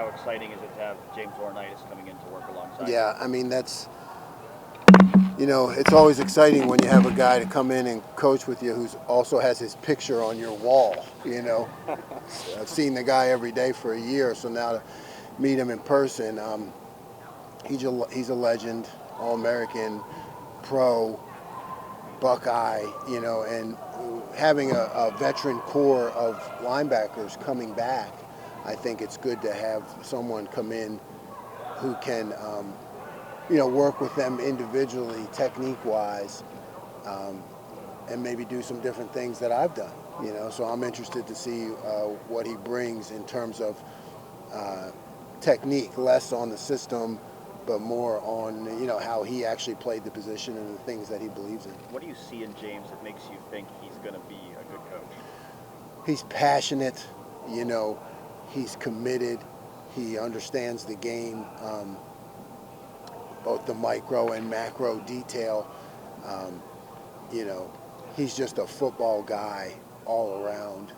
how exciting is it to have James Laurinaitis coming in to work alongside you? Yeah, I mean, that's, it's always exciting when you have a guy to come in and coach with you who also has his picture on your wall. I've seen the guy every day for a year, so now to meet him in person, he's a legend, All-American, pro, Buckeye, and having a veteran core of linebackers coming back, I think it's good to have someone come in who can, work with them individually, technique-wise, and maybe do some different things that I've done. So I'm interested to see what he brings in terms of technique, less on the system, but more on how he actually played the position and the things that he believes in. What do you see in James that makes you think he's going to be a good coach? He's passionate, he's committed, he understands the game, both the micro and macro detail. He's just a football guy all around,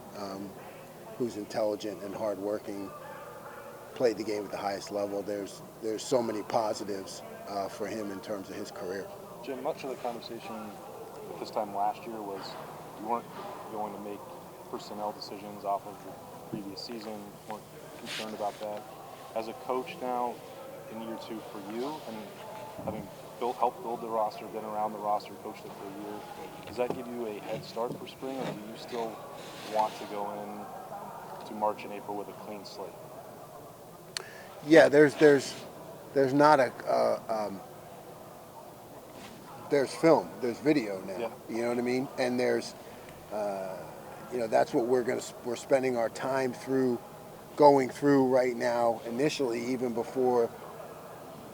who's intelligent and hardworking, played the game at the highest level. There's so many positives for him in terms of his career. Jim, much of the conversation at this time last year was you weren't going to make personnel decisions off of the previous season, weren't concerned about that. As a coach now in year two for you, and having helped build the roster, been around the roster, coached it for a year, does that give you a head start for spring, or do you still want to go in to March and April with a clean slate? Yeah, there's not there's film, there's video now. Yeah. You know what I mean? And there's, that's what we're spending our time going through right now. Initially, even before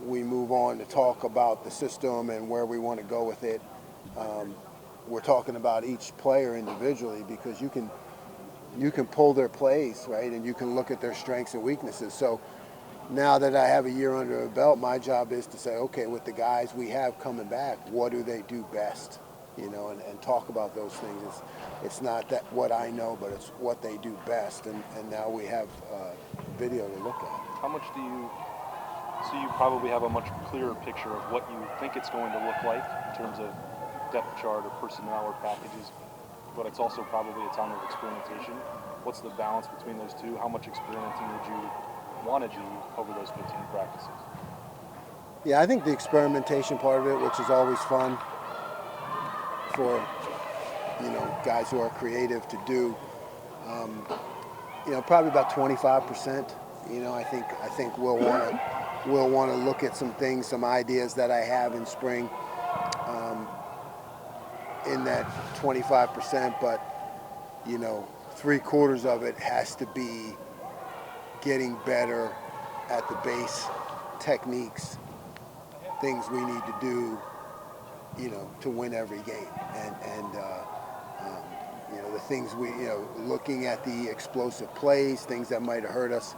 we move on to talk about the system and where we want to go with it, we're talking about each player individually, because you can pull their plays, right, and you can look at their strengths and weaknesses. So now that I have a year under a belt, my job is to say, okay, with the guys we have coming back, what do they do best? And talk about those things. It's not that what I know, but it's what they do best. And now we have video to look at. How much do you see? You probably have a much clearer picture of what you think it's going to look like in terms of depth chart or personnel or packages, but it's also probably a time of experimentation. What's the balance between those two? How much experimenting would you want to do over those 15 practices? Yeah, I think the experimentation part of it, which is always fun for guys who are creative to do, probably about 25%. I think we'll want to look at some things, some ideas that I have in spring, in that 25%, but 3/4 of it has to be getting better at the base techniques, things we need to do, to win every game. And the things looking at the explosive plays, things that might have hurt us,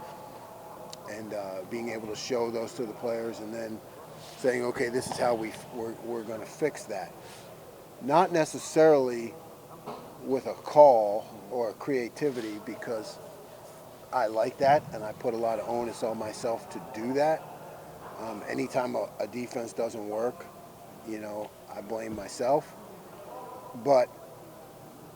and being able to show those to the players, and then saying, okay, this is how we're going to fix that. Not necessarily with a call or a creativity, because I like that, and I put a lot of onus on myself to do that. Anytime a defense doesn't work, I blame myself. But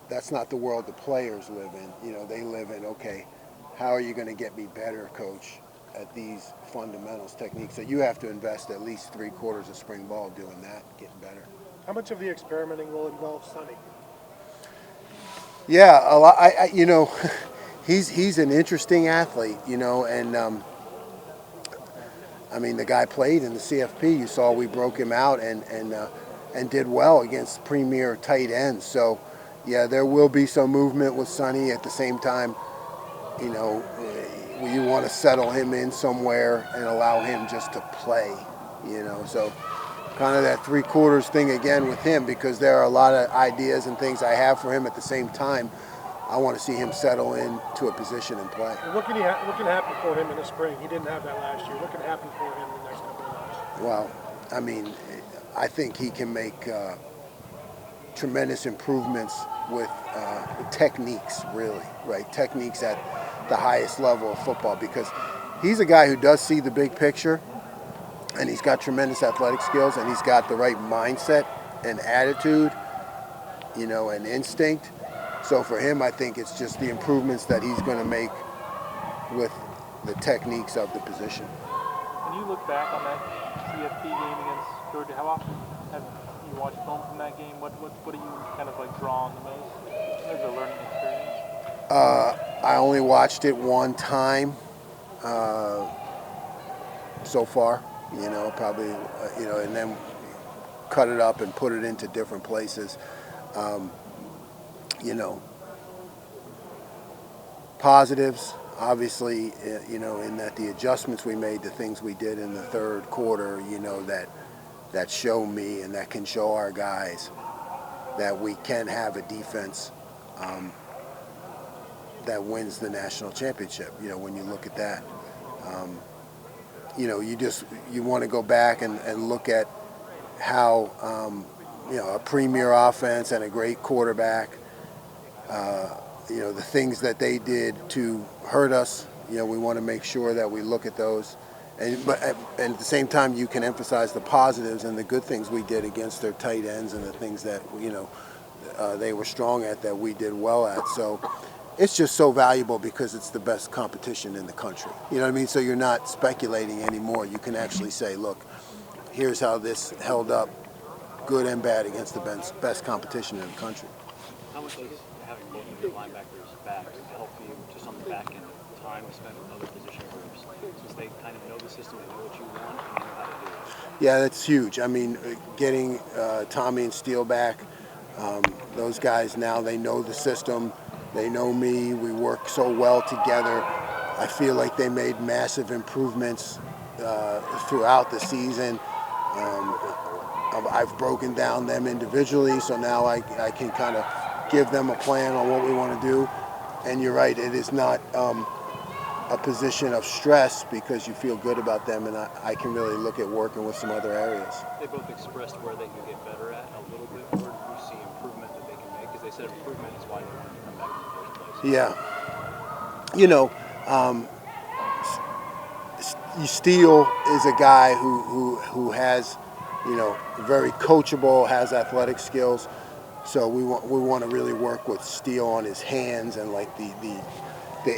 that's not the world the players live in. They live in, okay, how are you going to get me better, coach, at these fundamentals, techniques? So you have to invest at least 3/4 of spring ball doing that, getting better. How much of the experimenting will involve Sonny? Yeah, a lot. He's an interesting athlete, and the guy played in the CFP. You saw we broke him out and did well against premier tight ends. So, yeah, there will be some movement with Sonny. At the same time, you want to settle him in somewhere and allow him just to play, So kind of that 3/4 thing again with him, because there are a lot of ideas and things I have for him. At the same time, I want to see him settle into a position and play. And what can happen for him in the spring? He didn't have that last year. What can happen for him in the next couple of months? Well, I think he can make tremendous improvements with techniques, really, right? Techniques at the highest level of football, because he's a guy who does see the big picture, and he's got tremendous athletic skills, and he's got the right mindset and attitude, and instinct. So for him, I think it's just the improvements that he's going to make with the techniques of the position. When you look back on that CFP game against Georgia, how often have you watched film from that game? What do you kind of like draw on the most as a learning experience? I only watched it one time so far, probably, and then cut it up and put it into different places. Positives, obviously, in that the adjustments we made, the things we did in the third quarter, that show me and that can show our guys that we can have a defense that wins the national championship. When you look at that, you want to go back and look at how a premier offense and a great quarterback, the things that they did to hurt us. We want to make sure that we look at those, and at the same time you can emphasize the positives and the good things we did against their tight ends and the things that they were strong at that we did well at. So it's just so valuable because it's the best competition in the country. You know what I mean? So you're not speculating anymore. You can actually say, look, here's how this held up, good and bad, against the best competition in the country. How much does having both of your linebackers back help you just on the back end of time spent with other position groups, since they kind of know the system, they know what you want, and they know how to do it? Yeah, that's huge. I mean, getting Tommy and Steele back, those guys now, they know the system, they know me, we work so well together. I feel like they made massive improvements throughout the season. I've broken down them individually, so now I can kind of give them a plan on what we want to do. And you're right, it is not a position of stress because you feel good about them, and I can really look at working with some other areas. They both expressed where they can get better at a little bit. Where do you see improvement that they can make? Because they said improvement is why they wanted to come back in the first place. Yeah. Steele is a guy who has, very coachable, has athletic skills. So we want to really work with Steele on his hands and like the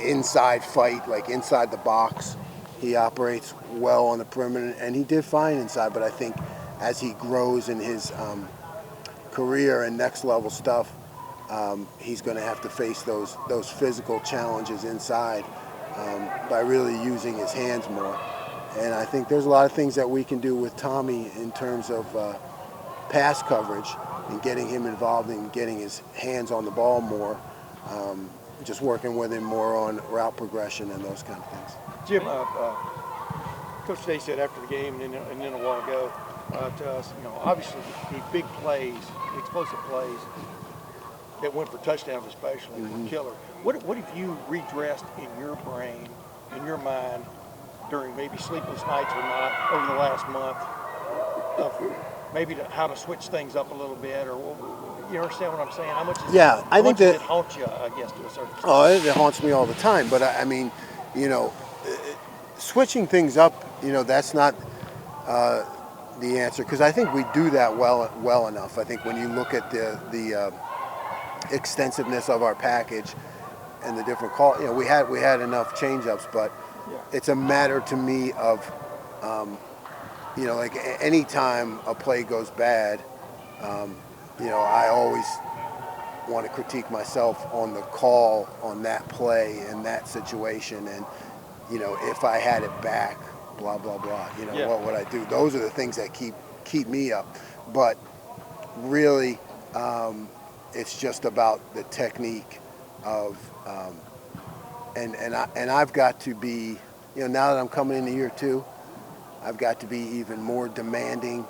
inside fight, like inside the box. He operates well on the perimeter, and he did fine inside. But I think as he grows in his career and next level stuff, he's going to have to face those physical challenges inside by really using his hands more. And I think there's a lot of things that we can do with Tommy in terms of pass coverage and getting him involved in getting his hands on the ball more, just working with him more on route progression and those kind of things. Jim, Coach Day said after the game and then a while ago to us, obviously the big plays, the explosive plays that went for touchdowns especially, were killer. What have you redressed in your brain, in your mind, during maybe sleepless nights or not over the last month, of maybe how to switch things up a little bit, or you understand what I'm saying? How much? I think that it haunts you, I guess, to a certain extent. Oh, it haunts me all the time. But I mean, switching things up, that's not the answer, because I think we do that well enough. I think when you look at the extensiveness of our package and the different call, we had enough change-ups, but it's a matter to me of, like any time a play goes bad, I always want to critique myself on the call on that play and that situation, and if I had it back, blah blah blah. What would I do? Those are the things that keep me up. But really, it's just about the technique of, and I've got to be, now that I'm coming into year 2, I've got to be even more demanding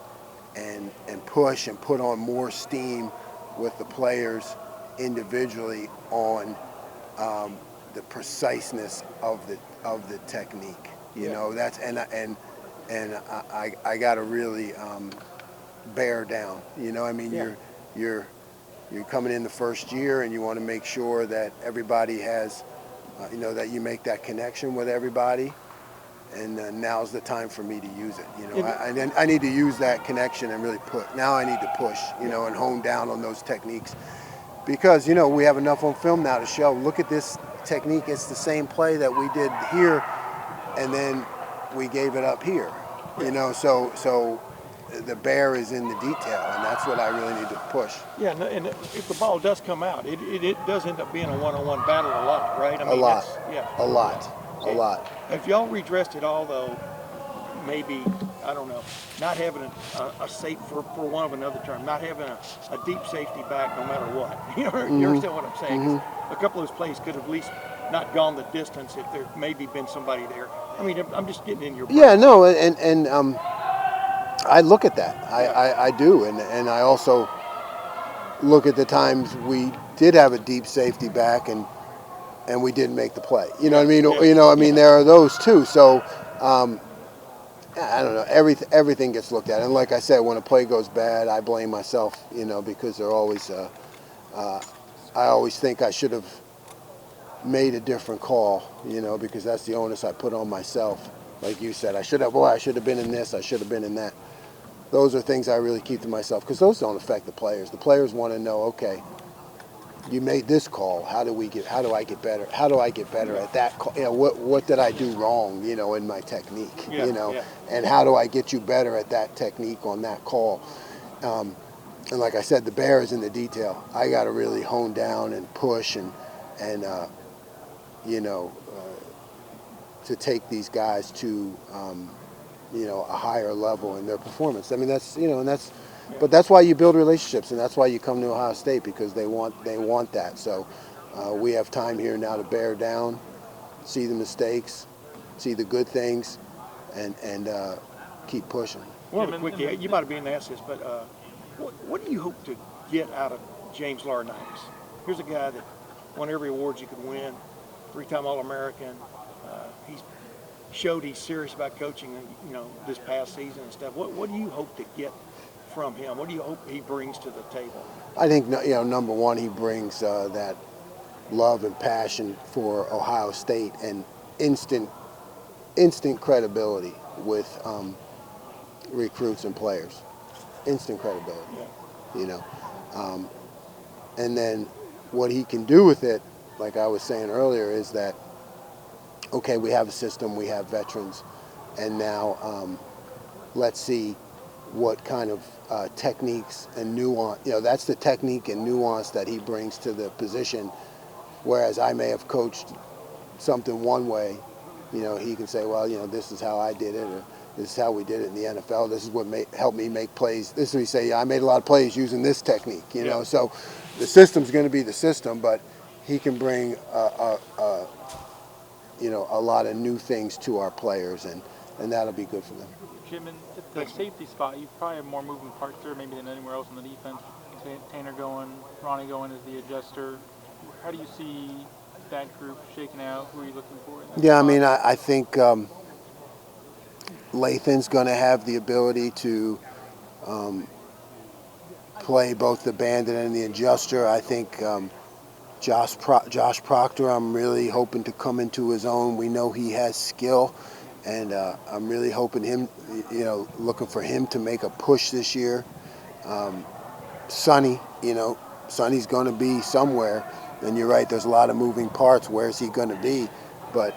and push and put on more steam with the players individually on the preciseness of the technique. That's and I got to really bear down. You're coming in the first year, and you want to make sure that everybody has, that you make that connection with everybody, now's the time for me to use it. You know, I need to use that connection and really put. Now I need to push, you know, and hone down on those techniques, because you know we have enough on film now to show. Look at this technique. It's the same play that we did here, and then we gave it up here. You know, so the bear is in the detail, and that's what I really need to push. Yeah, and if the ball does come out, it does end up being a one-on-one battle a lot, right? I mean, A lot. Yeah. A lot. A lot. If y'all redressed it all, though, maybe, I don't know, not having a safe, for want of another term, not having a deep safety back no matter what. You understand what I'm saying? 'Cause a couple of those plays could have at least not gone the distance if there maybe been somebody there. I mean, I'm just getting in your brain. Yeah, no, and I look at that. I do, and I also look at the times we did have a deep safety back and we didn't make the play. You know what I mean? You know, I mean, there are those too. So I don't know. Everything gets looked at, and like I said, when a play goes bad, I blame myself. You know, because they're always. I always think I should have made a different call. You know, because that's the onus I put on myself. Like you said, I should have been in this. I should have been in that. Those are things I really keep to myself, because those don't affect the players. The players want to know, okay, you made this call. How do I get better? How do I get better at that call? You know, what did I do wrong? You know, in my technique. You know, and how do I get you better at that technique on that call? And like I said, the bear is in the detail. I got to really hone down and push and you know, to take these guys to you know, a higher level in their performance. I mean, that's, you know, and that's, but that's why you build relationships, and that's why you come to Ohio State, because they want that. So we have time here now to bear down, see the mistakes, see the good things, and keep pushing. One other quick, you might have been asked this, but what do you hope to get out of James Laurinaitis? Here's a guy that won every award you could win, 3-time All-American. He's showed he's serious about coaching, you know, this past season and stuff. What do you hope to get from him? What do you hope he brings to the table? I think, you know, number one, he brings that love and passion for Ohio State and instant credibility with recruits and players. Instant credibility, you know. And then what he can do with it, like I was saying earlier, is that, okay, we have a system, we have veterans, and now let's see what kind of techniques and nuance, you know, that's the technique and nuance that he brings to the position, whereas I may have coached something one way, you know, he can say, well, you know, this is how I did it, or this is how we did it in the NFL, this is what helped me make plays. This is what he say, yeah, I made a lot of plays using this technique, you know, so the system's going to be the system, but he can bring you know, a lot of new things to our players, and that'll be good for them. Jim, at the safety spot, you probably have more moving parts there maybe than anywhere else on the defense. Tanner going, Ronnie going as the adjuster. How do you see that group shaking out? Who are you looking for in that spot? I mean, I think Lathan's going to have the ability to play both the bandit and the adjuster. I think Josh Proctor, I'm really hoping to come into his own. We know he has skill, and I'm really hoping him, you know, looking for him to make a push this year. Sonny, you know, Sonny's going to be somewhere, and you're right, there's a lot of moving parts. Where's he going to be? But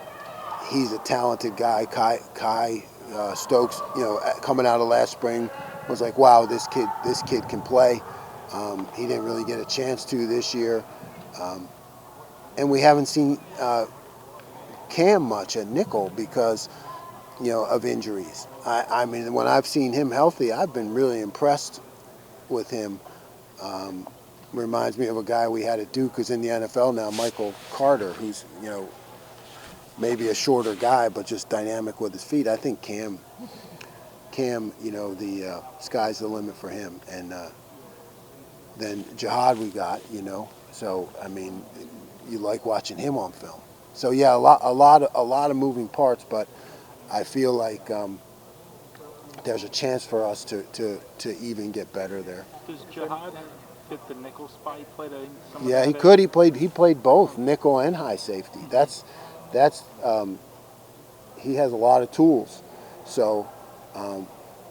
he's a talented guy. Kai Stokes, you know, coming out of last spring, was like, wow, this kid can play. He didn't really get a chance to this year. And we haven't seen Cam much at nickel because, you know, of injuries. I mean, when I've seen him healthy, I've been really impressed with him. Reminds me of a guy we had at Duke who's in the NFL now, Michael Carter, who's, you know, maybe a shorter guy, but just dynamic with his feet. I think Cam, you know, the sky's the limit for him. And then Jihad we got, you know. So, I mean, you like watching him on film. So, yeah, a lot of moving parts, but I feel like there's a chance for us to even get better there. Does Jihad fit the nickel spot? He played he could. He played both nickel and high safety. he has a lot of tools. So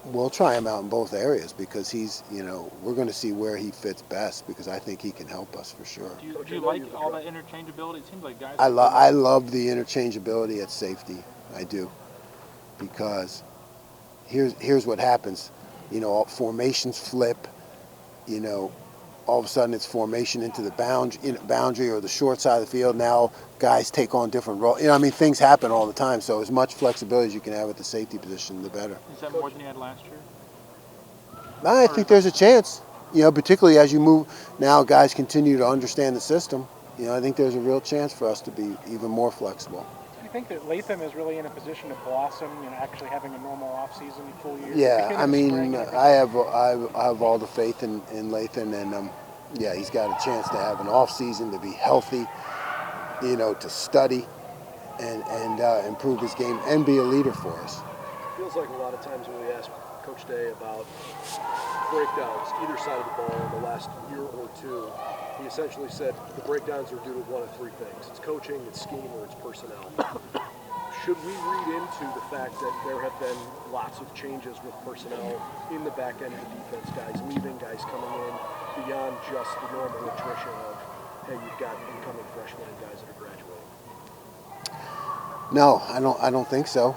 we'll try him out in both areas because he's, we're going to see where he fits best because I think he can help us for sure. Do you like all that interchangeability? It seems like guys. I love the interchangeability at safety. I do, because here's what happens. Formations flip. All of a sudden it's formation into the boundary or the short side of the field. Now guys take on different roles. Things happen all the time. So as much flexibility as you can have at the safety position, the better. Is that more than you had last year? I think there's a chance. Particularly as you move now, guys continue to understand the system. I think there's a real chance for us to be even more flexible. Do you think that Latham is really in a position to blossom? Actually having a normal off-season full year. Yeah, I have all the faith in Latham, and yeah, he's got a chance to have an off season, to be healthy, to study and improve his game and be a leader for us. Feels like a lot of times when we ask Coach Day about breakdowns either side of the ball in the last year or two, he essentially said the breakdowns are due to one of three things: it's coaching, it's scheme, or it's personnel. Should we read into the fact that there have been lots of changes with personnel in the back end of the defense, guys leaving, guys coming in, beyond just the normal attrition of, hey, you've got incoming freshmen and guys that are graduating? No, I don't think so.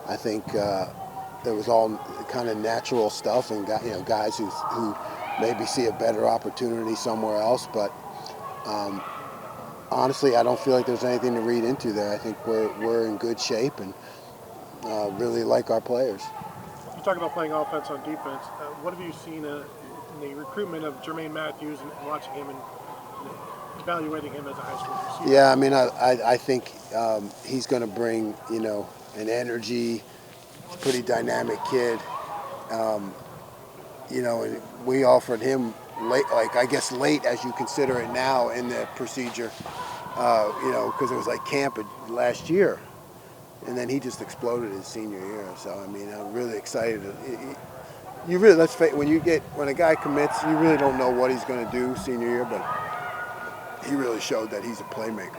I think there was all kind of natural stuff, and guys who maybe see a better opportunity somewhere else. But honestly, I don't feel like there's anything to read into there. I think we're in good shape and really like our players. You talk about playing offense on defense. What have you seen in the recruitment of Jermaine Matthews and watching him and evaluating him as a high school receiver? Yeah, I think he's going to bring an energy. He's a pretty dynamic kid. And we offered him late as you consider it now in the procedure, because it was like camp last year, and then he just exploded his senior year. So I'm really excited. When a guy commits, you really don't know what he's going to do senior year, but he really showed that he's a playmaker.